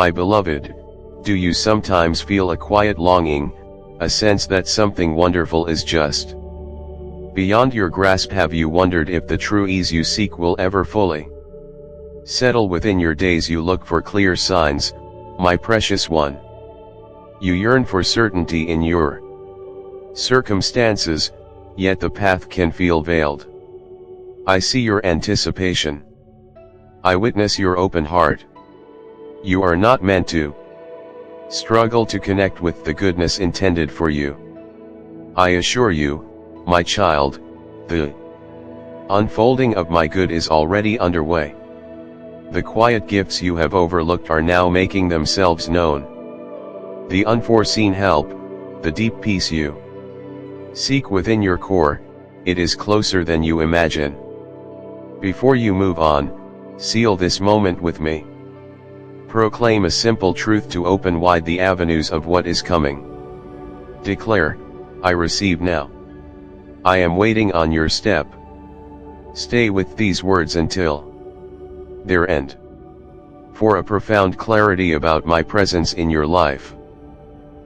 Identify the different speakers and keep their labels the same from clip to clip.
Speaker 1: My beloved, do you sometimes feel a quiet longing, a sense that something wonderful is just beyond your grasp? Have you wondered if the true ease you seek will ever fully settle within your days? You look for clear signs, my precious one. You yearn for certainty in your circumstances, yet the path can feel veiled. I see your anticipation. I witness your open heart. You are not meant to struggle to connect with the goodness intended for you. I assure you, my child, the unfolding of my good is already underway. The quiet gifts you have overlooked are now making themselves known. The unforeseen help, the deep peace you seek within your core, it is closer than you imagine. Before you move on, seal this moment with me. Proclaim a simple truth to open wide the avenues of what is coming. Declare, I receive now. I am waiting on your step. Stay with these words until their end. For a profound clarity about my presence in your life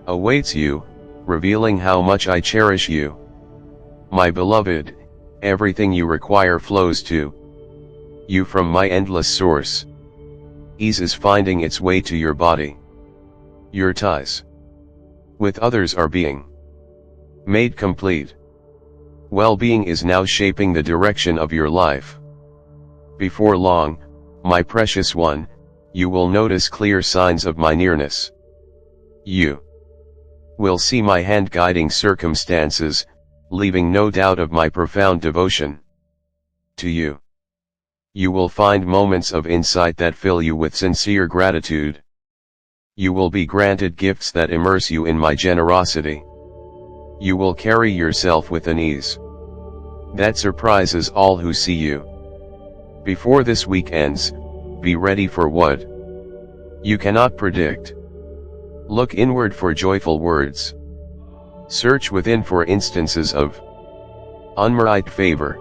Speaker 1: awaits you, revealing how much I cherish you. My beloved, everything you require flows to you from my endless source. Ease is finding its way to your body. Your ties with others are being made complete. Well-being is now shaping the direction of your life. Before long, my precious one, you will notice clear signs of my nearness. You will see my hand guiding circumstances, leaving no doubt of my profound devotion to you. You will find moments of insight that fill you with sincere gratitude. You will be granted gifts that immerse you in my generosity. You will carry yourself with an ease that surprises all who see you. Before this week ends, be ready for what you cannot predict. Look inward for joyful words. Search within for instances of unmerited favor.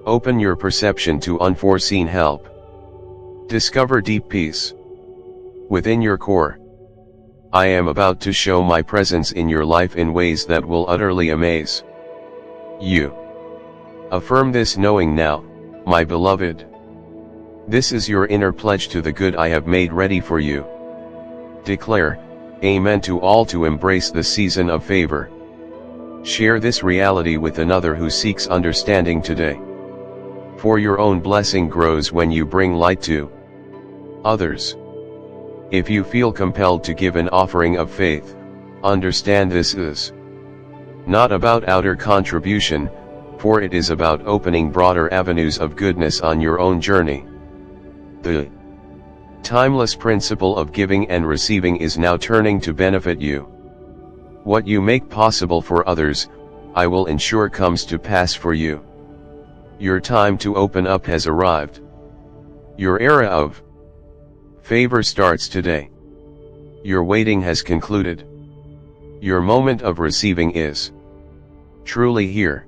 Speaker 1: Open your perception to unforeseen help. Discover deep peace within your core. I am about to show my presence in your life in ways that will utterly amaze you. Affirm this knowing now, my beloved. This is your inner pledge to the good I have made ready for you. Declare, Amen to all to embrace the season of favor. Share this reality with another who seeks understanding today. For your own blessing grows when you bring light to others. If you feel compelled to give an offering of faith, understand this is not about outer contribution, for it is about opening broader avenues of goodness on your own journey. The timeless principle of giving and receiving is now turning to benefit you. What you make possible for others, I will ensure comes to pass for you. Your time to open up has arrived. Your era of favor starts today. Your waiting has concluded. Your moment of receiving is truly here.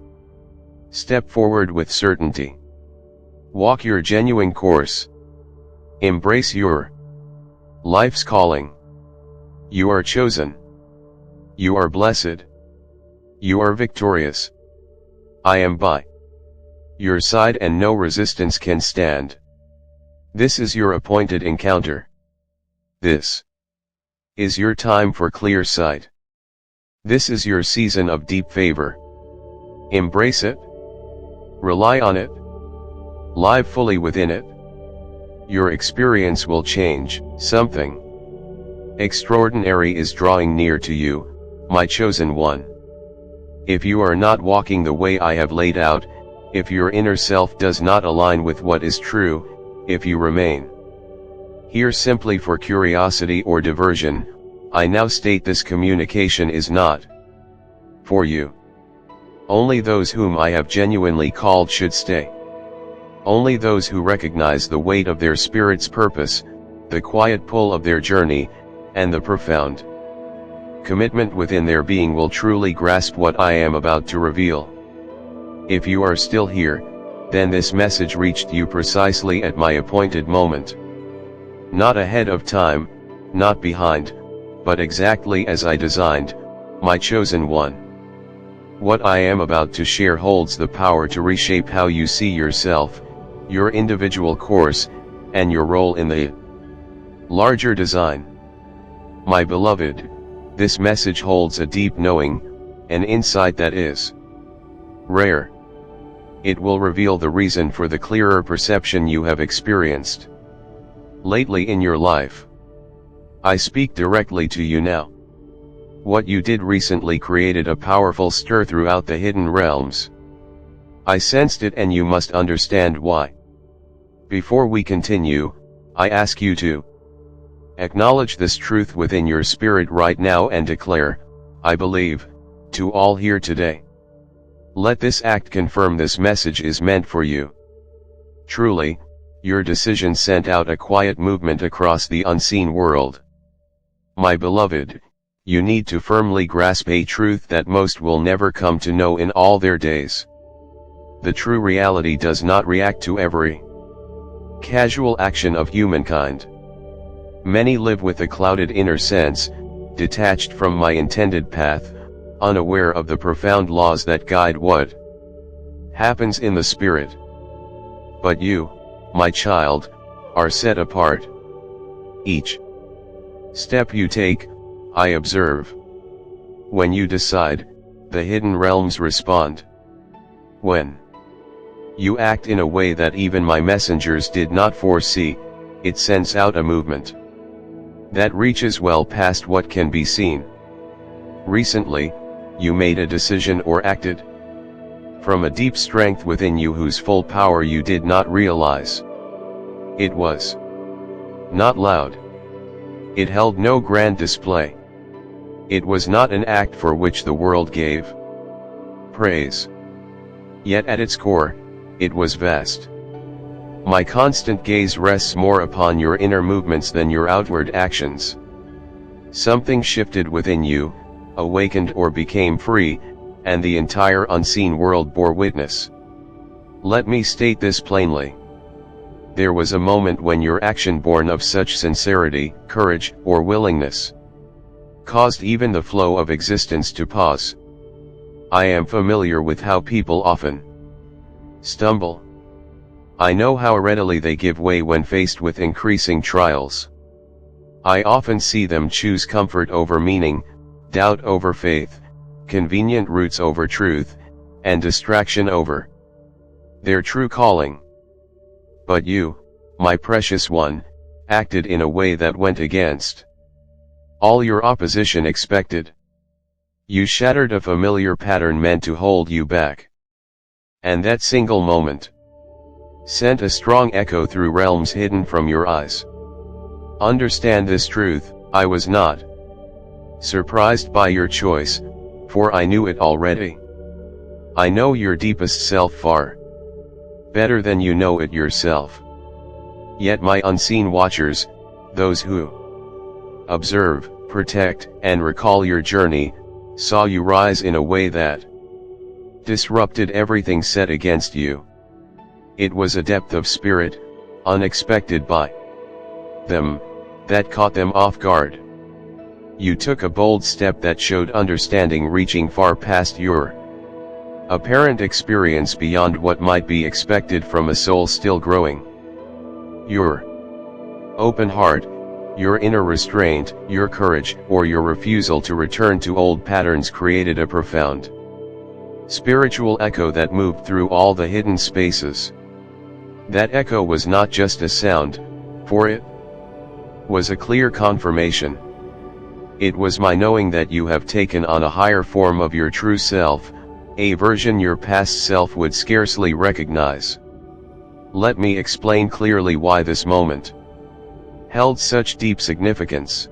Speaker 1: Step forward with certainty. Walk your genuine course. Embrace your life's calling. You are chosen. You are blessed. You are victorious. I am by your side and no resistance can stand. This is your appointed encounter. This is your time for clear sight. This is your season of deep favor. Embrace it. Rely on it. Live fully within it. Your experience will change. Something extraordinary is drawing near to you, my chosen one. If you are not walking the way I have laid out, if your inner self does not align with what is true, if you remain here simply for curiosity or diversion, I now state this communication is not for you. Only those whom I have genuinely called should stay. Only those who recognize the weight of their spirit's purpose, the quiet pull of their journey, and the profound commitment within their being will truly grasp what I am about to reveal. If you are still here, then this message reached you precisely at my appointed moment. Not ahead of time, not behind, but exactly as I designed, my chosen one. What I am about to share holds the power to reshape how you see yourself, your individual course, and your role in the larger design. My beloved, this message holds a deep knowing, an insight that is rare. It will reveal the reason for the clearer perception you have experienced lately in your life. I speak directly to you now. What you did recently created a powerful stir throughout the hidden realms. I sensed it, and you must understand why. Before we continue, I ask you to acknowledge this truth within your spirit right now and declare, I believe, to all here today. Let this act confirm this message is meant for you. Truly, your decision sent out a quiet movement across the unseen world. My beloved, you need to firmly grasp a truth that most will never come to know in all their days. The true reality does not react to every casual action of humankind. Many live with a clouded inner sense, detached from my intended path, unaware of the profound laws that guide what happens in the spirit. But you, my child, are set apart. Each step you take, I observe. When you decide, the hidden realms respond. When you act in a way that even my messengers did not foresee, it sends out a movement that reaches well past what can be seen. Recently, you made a decision or acted from a deep strength within you whose full power you did not realize. It was not loud. It held no grand display. It was not an act for which the world gave praise. Yet at its core, it was vast. My constant gaze rests more upon your inner movements than your outward actions. Something shifted within you, awakened or became free, and the entire unseen world bore witness. Let me state this plainly. There was a moment when your action, born of such sincerity, courage, or willingness, caused even the flow of existence to pause. I am familiar with how people often stumble. I know how readily they give way when faced with increasing trials. I often see them choose comfort over meaning, doubt over faith, convenient routes over truth, and distraction over their true calling. But you, my precious one, acted in a way that went against all your opposition expected. You shattered a familiar pattern meant to hold you back. And that single moment sent a strong echo through realms hidden from your eyes. Understand this truth, I was not surprised by your choice, for I knew it already. I know your deepest self far better than you know it yourself. Yet my unseen watchers, those who observe, protect, and recall your journey, saw you rise in a way that disrupted everything set against you. It was a depth of spirit, unexpected by them, that caught them off guard. You took a bold step that showed understanding reaching far past your apparent experience, beyond what might be expected from a soul still growing. Your open heart, your inner restraint, your courage, or your refusal to return to old patterns created a profound spiritual echo that moved through all the hidden spaces. That echo was not just a sound, for it was a clear confirmation. It was my knowing that you have taken on a higher form of your true self, a version your past self would scarcely recognize. Let me explain clearly why this moment held such deep significance.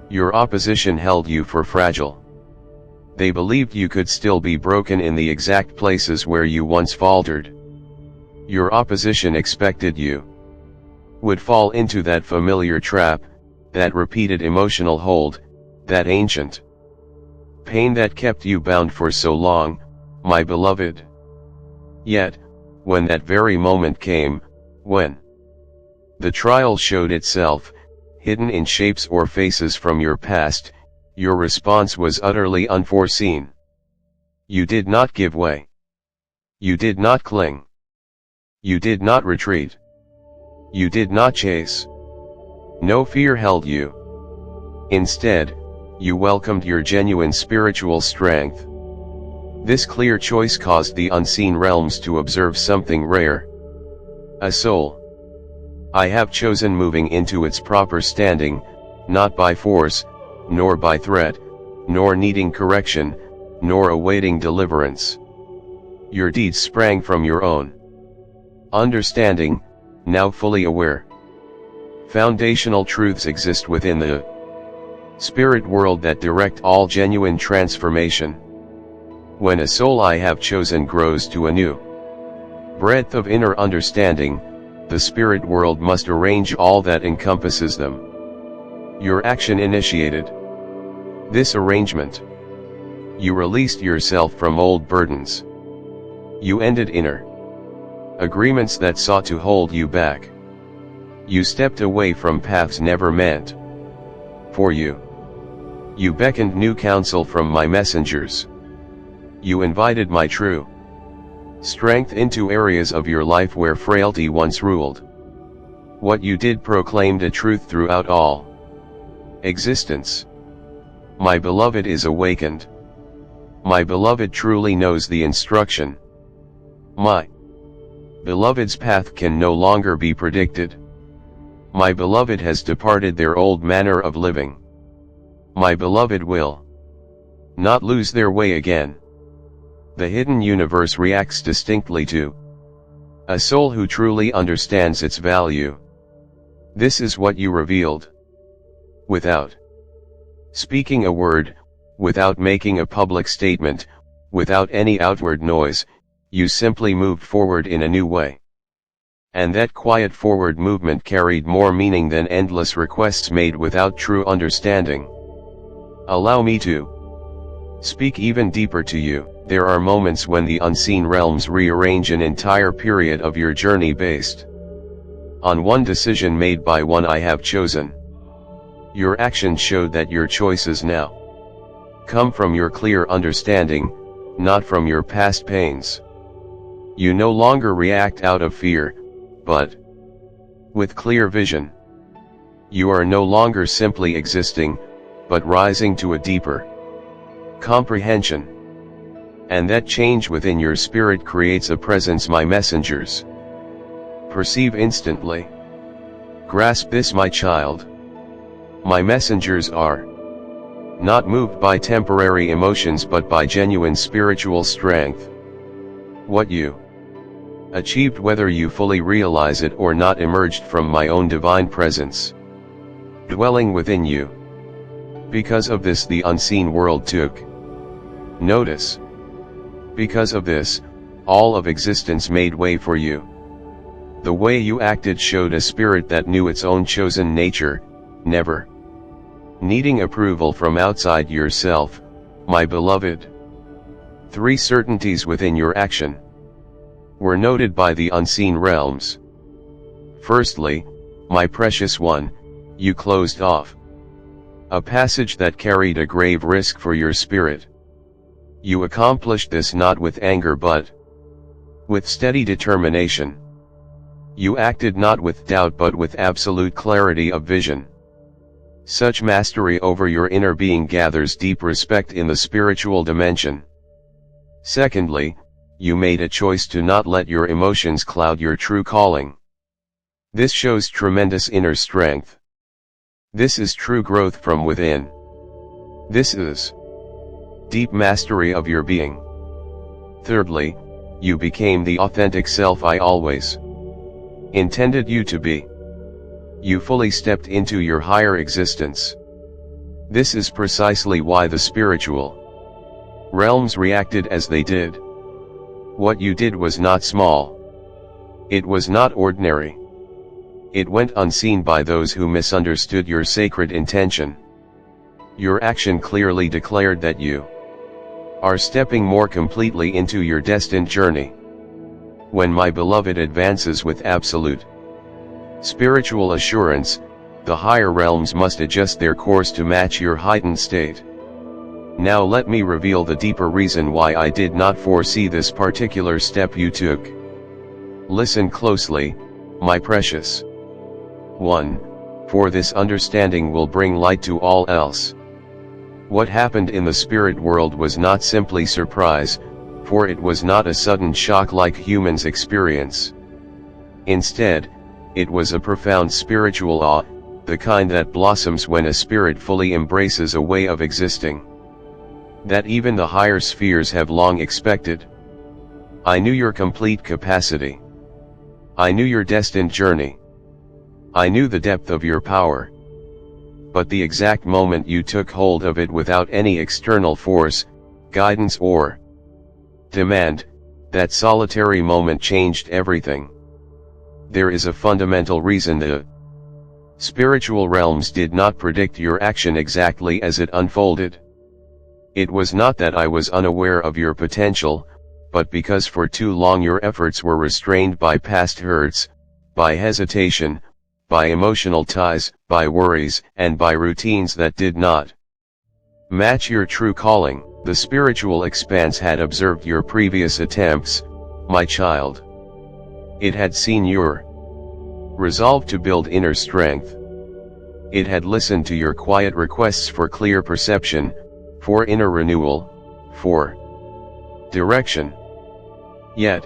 Speaker 1: Your opposition held you for fragile. They believed you could still be broken in the exact places where you once faltered. Your opposition expected you would fall into that familiar trap, that repeated emotional hold, that ancient pain that kept you bound for so long, my beloved. Yet, when that very moment came, when the trial showed itself, hidden in shapes or faces from your past, your response was utterly unforeseen. You did not give way. You did not cling. You did not retreat. You did not chase. No fear held you. Instead, you welcomed your genuine spiritual strength. This clear choice caused the unseen realms to observe something rare. A soul I have chosen moving into its proper standing, not by force, nor by threat, nor needing correction, nor awaiting deliverance. Your deeds sprang from your own understanding, now fully aware. Foundational truths exist within the spirit world that direct all genuine transformation. When a soul I have chosen grows to a new breadth of inner understanding, the spirit world must arrange all that encompasses them. Your action initiated this arrangement. You released yourself from old burdens. You ended inner agreements that sought to hold you back. You stepped away from paths never meant for you. You beckoned new counsel from my messengers. You invited my true strength into areas of your life where frailty once ruled. What you did proclaimed a truth throughout all existence. My beloved is awakened. My beloved truly knows the instruction. My beloved's path can no longer be predicted. My beloved has departed their old manner of living. My beloved will not lose their way again. The hidden universe reacts distinctly to a soul who truly understands its value. This is what you revealed. Without speaking a word, without making a public statement, without any outward noise, you simply moved forward in a new way. And that quiet forward movement carried more meaning than endless requests made without true understanding. Allow me to speak even deeper to you. There are moments when the unseen realms rearrange an entire period of your journey based on one decision made by one I have chosen. Your actions showed that your choices now come from your clear understanding, not from your past pains. You no longer react out of fear, but with clear vision. You are no longer simply existing, but rising to a deeper comprehension. And that change within your spirit creates a presence my messengers perceive instantly. Grasp this, my child. My messengers are not moved by temporary emotions but by genuine spiritual strength. What you achieved, whether you fully realize it or not, emerged from my own divine presence dwelling within you. Because of this, the unseen world took notice. Because of this, all of existence made way for you. The way you acted showed a spirit that knew its own chosen nature, never needing approval from outside yourself, my beloved. 3 certainties within your action were noted by the unseen realms. Firstly, my precious one, you closed off a passage that carried a grave risk for your spirit. You accomplished this not with anger but with steady determination. You acted not with doubt but with absolute clarity of vision. Such mastery over your inner being gathers deep respect in the spiritual dimension. Secondly, you made a choice to not let your emotions cloud your true calling. This shows tremendous inner strength. This is true growth from within. This is deep mastery of your being. Thirdly, you became the authentic self I always intended you to be. You fully stepped into your higher existence. This is precisely why the spiritual realms reacted as they did. What you did was not small. It was not ordinary. It went unseen by those who misunderstood your sacred intention. Your action clearly declared that you are stepping more completely into your destined journey. When my beloved advances with absolute spiritual assurance, the higher realms must adjust their course to match your heightened state. Now let me reveal the deeper reason why I did not foresee this particular step you took. Listen closely, my precious. 1. For this understanding will bring light to all else. What happened in the spirit world was not simply surprise, for it was not a sudden shock like humans experience. Instead, it was a profound spiritual awe, the kind that blossoms when a spirit fully embraces a way of existing that even the higher spheres have long expected. I knew your complete capacity. I knew your destined journey. I knew the depth of your power. But the exact moment you took hold of it without any external force, guidance or demand, that solitary moment changed everything. There is a fundamental reason the spiritual realms did not predict your action exactly as it unfolded. It was not that I was unaware of your potential, but because for too long your efforts were restrained by past hurts, by hesitation, by emotional ties, by worries, and by routines that did not match your true calling. The spiritual expanse had observed your previous attempts, my child. It had seen your resolve to build inner strength. It had listened to your quiet requests for clear perception, for inner renewal, for direction. Yet,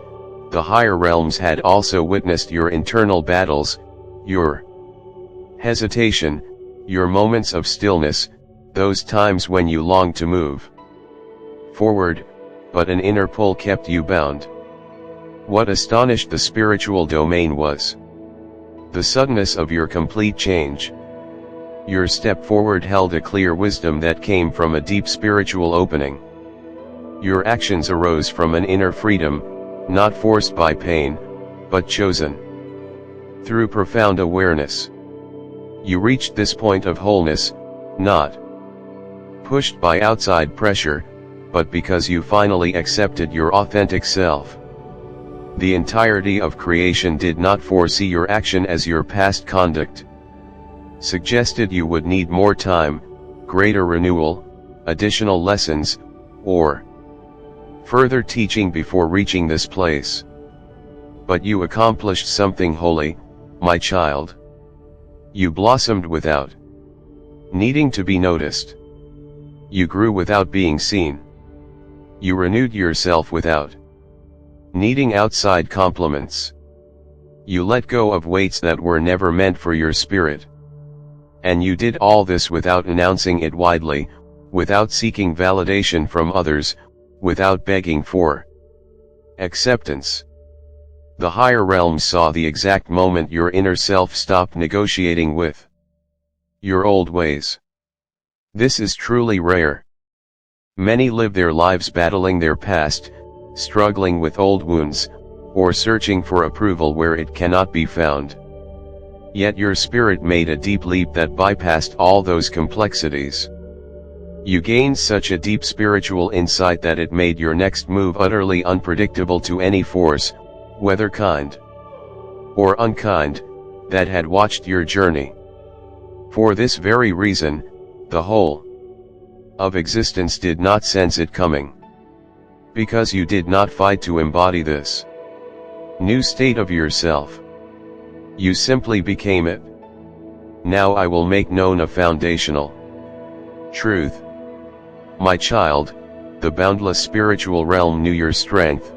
Speaker 1: the higher realms had also witnessed your internal battles, your hesitation, your moments of stillness, those times when you longed to move forward, but an inner pull kept you bound. What astonished the spiritual domain was the suddenness of your complete change. Your step forward held a clear wisdom that came from a deep spiritual opening. Your actions arose from an inner freedom, not forced by pain, but chosen through profound awareness. You reached this point of wholeness, not pushed by outside pressure, but because you finally accepted your authentic self. The entirety of creation did not foresee your action as your past conduct suggested you would need more time, greater renewal, additional lessons, or further teaching before reaching this place. But you accomplished something holy, my child. You blossomed without needing to be noticed. You grew without being seen. You renewed yourself without needing outside compliments. You let go of weights that were never meant for your spirit. And you did all this without announcing it widely, without seeking validation from others, without begging for acceptance. The higher realms saw the exact moment your inner self stopped negotiating with your old ways. This is truly rare. Many live their lives battling their past, struggling with old wounds, or searching for approval where it cannot be found. Yet your spirit made a deep leap that bypassed all those complexities. You gained such a deep spiritual insight that it made your next move utterly unpredictable to any force, whether kind or unkind, that had watched your journey. For this very reason, the whole of existence did not sense it coming. Because you did not fight to embody this new state of yourself. You simply became it. Now I will make known a foundational truth. My child, the boundless spiritual realm knew your strength,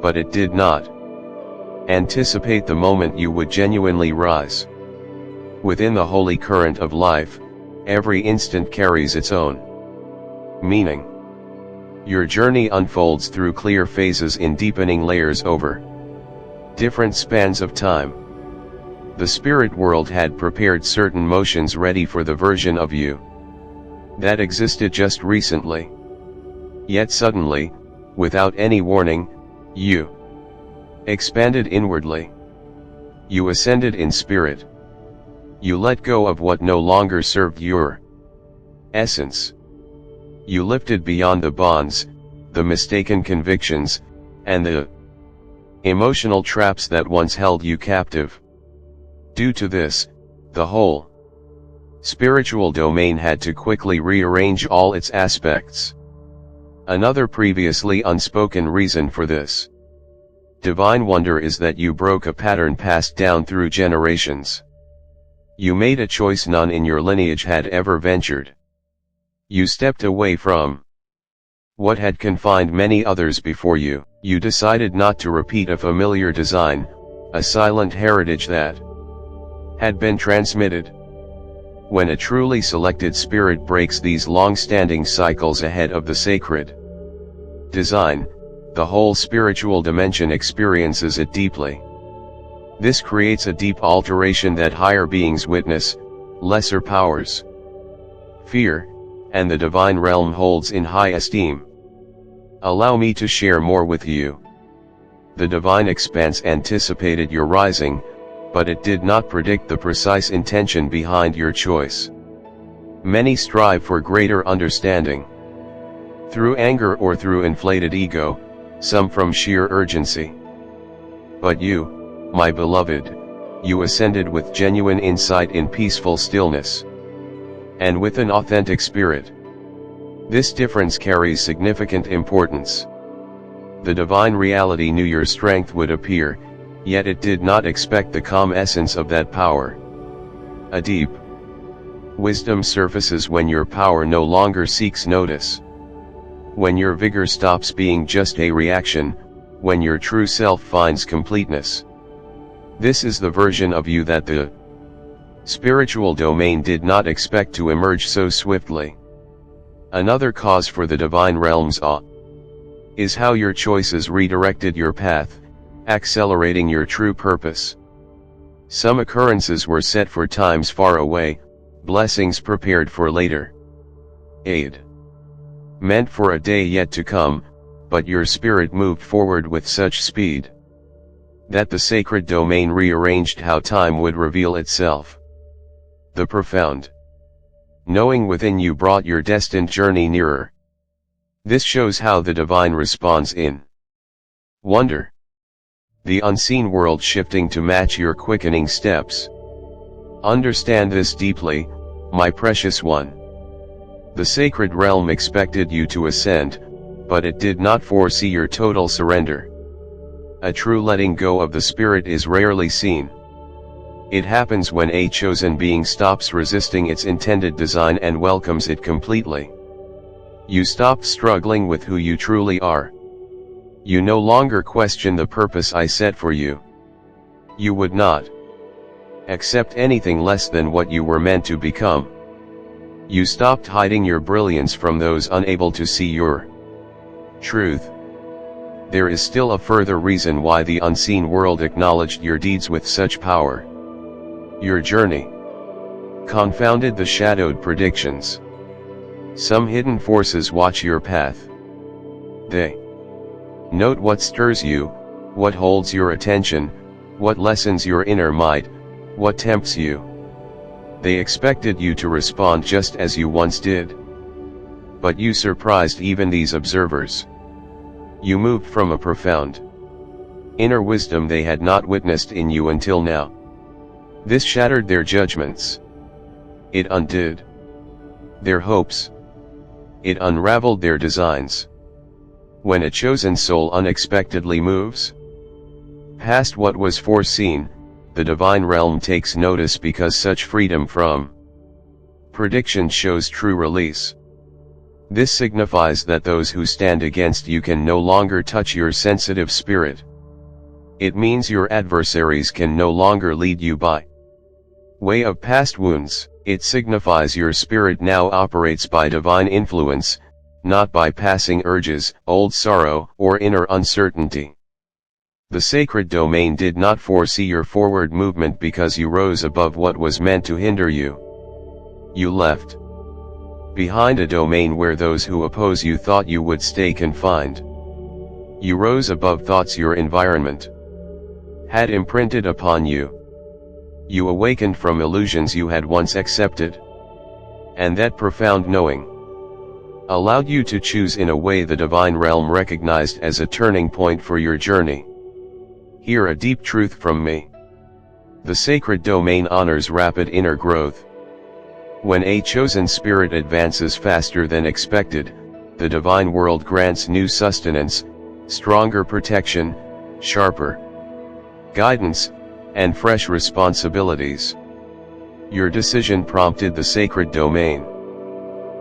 Speaker 1: but it did not anticipate the moment you would genuinely rise. Within the holy current of life, every instant carries its own meaning. Your journey unfolds through clear phases in deepening layers over different spans of time. The spirit world had prepared certain motions ready for the version of you that existed just recently. Yet suddenly, without any warning, you expanded inwardly. You ascended in spirit. You let go of what no longer served your essence. You lifted beyond the bonds, the mistaken convictions, and the emotional traps that once held you captive. Due to this, the whole Spiritual domain had to quickly rearrange all its aspects. Another previously unspoken reason for this divine wonder is that you broke a pattern passed down through generations. You made a choice none in your lineage had ever ventured. You stepped away from what had confined many others before you. You decided not to repeat a familiar design, a silent heritage that had been transmitted. When a truly selected spirit breaks these long-standing cycles ahead of the sacred design, the whole spiritual dimension experiences it deeply. This creates a deep alteration that higher beings witness, lesser powers fear, and the divine realm holds in high esteem. Allow me to share more with you. The divine expanse anticipated your rising, but it did not predict the precise intention behind your choice. Many strive for greater understanding through anger or through inflated ego, some from sheer urgency. But you, my beloved, you ascended with genuine insight in peaceful stillness, and with an authentic spirit. This difference carries significant importance. The divine reality knew your strength would appear, yet it did not expect the calm essence of that power. A deep wisdom surfaces when your power no longer seeks notice. When your vigor stops being just a reaction, when your true self finds completeness. This is the version of you that the spiritual domain did not expect to emerge so swiftly. Another cause for the divine realm's awe is how your choices redirected your path, accelerating your true purpose. Some occurrences were set for times far away, blessings prepared for later. Aid meant for a day yet to come, but your spirit moved forward with such speed that the sacred domain rearranged how time would reveal itself. The profound knowing within you brought your destined journey nearer. This shows how the divine responds in wonder. The unseen world shifting to match your quickening steps. Understand this deeply, my precious one. The sacred realm expected you to ascend, but it did not foresee your total surrender. A true letting go of the spirit is rarely seen. It happens when a chosen being stops resisting its intended design and welcomes it completely. You stopped struggling with who you truly are. You no longer question the purpose I set for you. You would not accept anything less than what you were meant to become. You stopped hiding your brilliance from those unable to see your truth. There is still a further reason why the unseen world acknowledged your deeds with such power. Your journey confounded the shadowed predictions. Some hidden forces watch your path. They note what stirs you, what holds your attention, what lessens your inner might, what tempts you. They expected you to respond just as you once did. But you surprised even these observers. You moved from a profound inner wisdom they had not witnessed in you until now. This shattered their judgments. It undid their hopes. It unraveled their designs. When a chosen soul unexpectedly moves past what was foreseen, the divine realm takes notice because such freedom from prediction shows true release. This signifies that those who stand against you can no longer touch your sensitive spirit. It means your adversaries can no longer lead you by way of past wounds. It signifies your spirit now operates by divine influence, not by passing urges, old sorrow, or inner uncertainty. The sacred domain did not foresee your forward movement because you rose above what was meant to hinder you. You left behind a domain where those who oppose you thought you would stay confined. You rose above thoughts your environment had imprinted upon you. You awakened from illusions you had once accepted. And that profound knowing allowed you to choose in a way the divine realm recognized as a turning point for your journey. Hear a deep truth from me. The sacred domain honors rapid inner growth. When a chosen spirit advances faster than expected, the divine world grants new sustenance, stronger protection, sharper guidance, and fresh responsibilities. Your decision prompted the sacred domain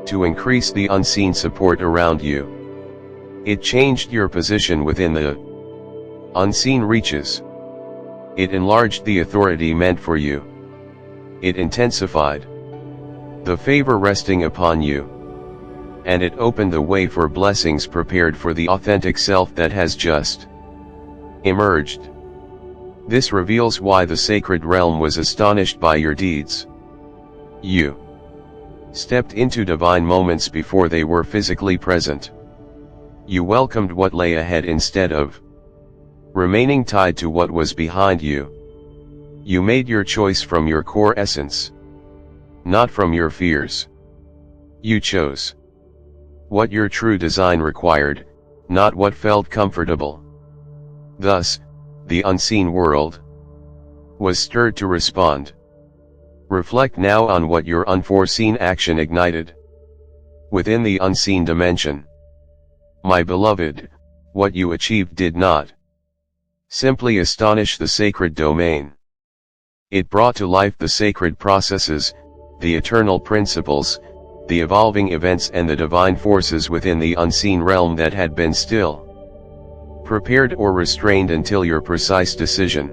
Speaker 1: to increase the unseen support around you. It changed your position within the unseen reaches. It enlarged the authority meant for you. It intensified the favor resting upon you. And it opened the way for blessings prepared for the authentic self that has just emerged. This reveals why the sacred realm was astonished by your deeds. You stepped into divine moments before they were physically present. You welcomed what lay ahead instead of remaining tied to what was behind you. You made your choice from your core essence, not from your fears. You chose what your true design required, not what felt comfortable. Thus, the unseen world was stirred to respond. Reflect now on what your unforeseen action ignited within the unseen dimension. My beloved, what you achieved did not simply astonish the sacred domain. It brought to life the sacred processes, the eternal principles, the evolving events and the divine forces within the unseen realm that had been still prepared or restrained until your precise decision.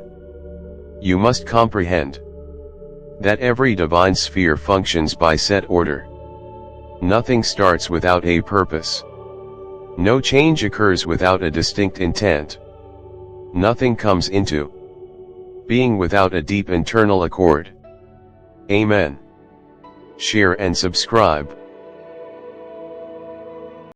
Speaker 1: You must comprehend that every divine sphere functions by set order. Nothing starts without a purpose. No change occurs without a distinct intent. Nothing comes into being without a deep internal accord. Amen. Share and subscribe.